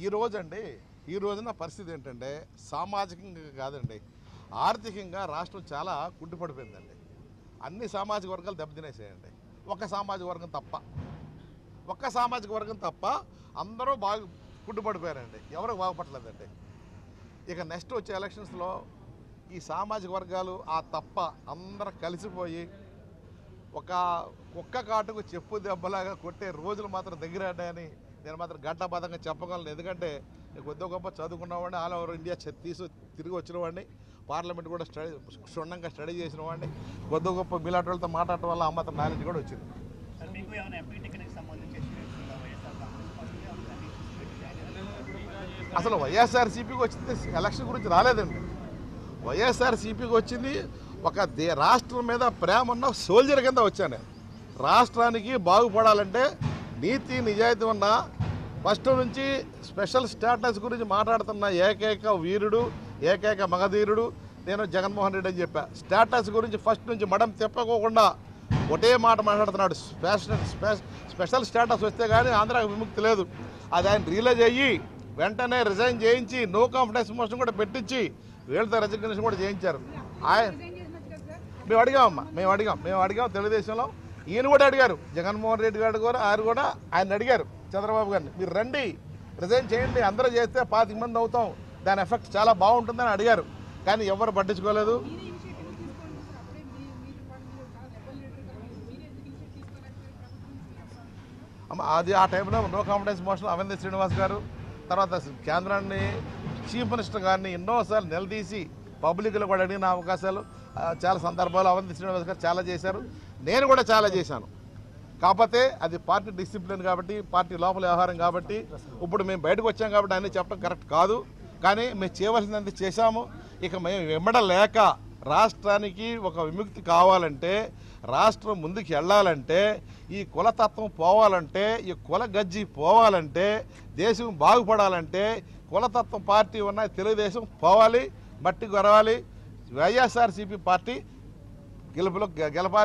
ఈ రోజున పరిస్థితి ఏంటంటే సామాజికంగా కాదండి, ఆర్థికంగా రాష్ట్రం చాలా కుంటుపడిపోయిందండి. అన్ని సామాజిక వర్గాలు దెబ్బతినేసేయండి. ఒక్క సామాజిక వర్గం తప్ప అందరూ బాగా కుంటుపడిపోయారండి. ఎవరు బాగుపడలేదండి. ఇక నెక్స్ట్ వచ్చే ఎలక్షన్స్లో ఈ సామాజిక వర్గాలు ఆ తప్ప అందరూ కలిసిపోయి ఒక కుక్క కాటుకు చెప్పు దెబ్బలాగా కొట్టే రోజులు మాత్రం దగ్గరని నేను మాత్రం ఘంటాబద్ధంగా చెప్పగలను. ఎందుకంటే కొద్దిగా గొప్ప చదువుకున్నవాడిని, ఆల్ ఓవర్ ఇండియా తిరిగి వచ్చిన వాడిని, పార్లమెంట్ కూడా క్షుణ్ణంగా స్టడీ చేసిన వాడిని, కొద్దిగా గొప్ప మీలాంటి వాళ్ళతో మాట్లాడటం వల్ల అమ్మత నాలెడ్జ్ కూడా వచ్చింది. అసలు వైఎస్ఆర్సీపీకి వచ్చింది ఎలక్షన్ గురించి రాలేదండి. వైఎస్ఆర్సీపీకి వచ్చింది ఒక రాష్ట్రం మీద ప్రేమ ఉన్న సోల్జర్ కింద వచ్చాను. రాష్ట్రానికి బాగుపడాలంటే నీతి నిజాయితీ ఉన్న ఫస్ట్ నుంచి స్పెషల్ స్టేటస్ గురించి మాట్లాడుతున్న ఏకైక వీరుడు, ఏకైక మగధీరుడు నేను జగన్మోహన్ రెడ్డి అని చెప్పా. స్టేటస్ గురించి ఫస్ట్ నుంచి మడం తిప్పకోకుండా ఒకటే మాట మాట్లాడుతున్నాడు. స్పెషల్ స్టేటస్ వస్తే కానీ ఆంధ్రాకి విముక్తి లేదు. అది ఆయన రియలైజ్ అయ్యి వెంటనే రిజైన్ చేయించి నో కాన్ఫిడెన్స్ మోషన్ కూడా పెట్టించి వీళ్ళతో రెసిగ్నేషన్ కూడా చేయించారు. మేము అడిగాం తెలుగుదేశంలో. ఈయన కూడా అడిగారు, జగన్మోహన్ రెడ్డి గారు కూడా ఆయన అడిగారు చంద్రబాబు గారిని, మీరు రండి రిజైన్ చేయండి, అందరూ చేస్తే 25 మంది అవుతాం, దాని ఎఫెక్ట్ చాలా బాగుంటుందని అడిగారు. కానీ ఎవరు పట్టించుకోలేదు. అది ఆ టైంలో no confidence motion Avanthi Srinivas garu, తర్వాత కేంద్రాన్ని చీఫ్ మినిస్టర్ గారిని ఎన్నోసార్లు నిలదీసి పబ్లిక్లో కూడా అడిగిన అవకాశాలు చాలా సందర్భాలు అవంతి శ్రీనివాస్ గారు చాలా చేశారు. నేను కూడా చాలా చేశాను. కాకపోతే అది పార్టీ డిసిప్లిన్ కాబట్టి, పార్టీ లోపల వ్యవహారం కాబట్టి, ఇప్పుడు మేము బయటకు వచ్చాం కాబట్టి అన్నీ చెప్పడం కరెక్ట్ కాదు. కానీ మేము చేయవలసినంత చేశాము. ఇక మేము వెంబడలేక రాష్ట్రానికి ఒక విముక్తి కావాలంటే, రాష్ట్రం ముందుకు వెళ్ళాలంటే, ఈ కులతత్వం పోవాలంటే, ఈ కుల గజ్జి పోవాలంటే, దేశం బాగుపడాలంటే కులతత్వం పార్టీ ఉన్న తెలుగుదేశం పోవాలి, మట్టి గొరవాలి. వైఎస్ఆర్సీపీ పార్టీ గెలపాలి.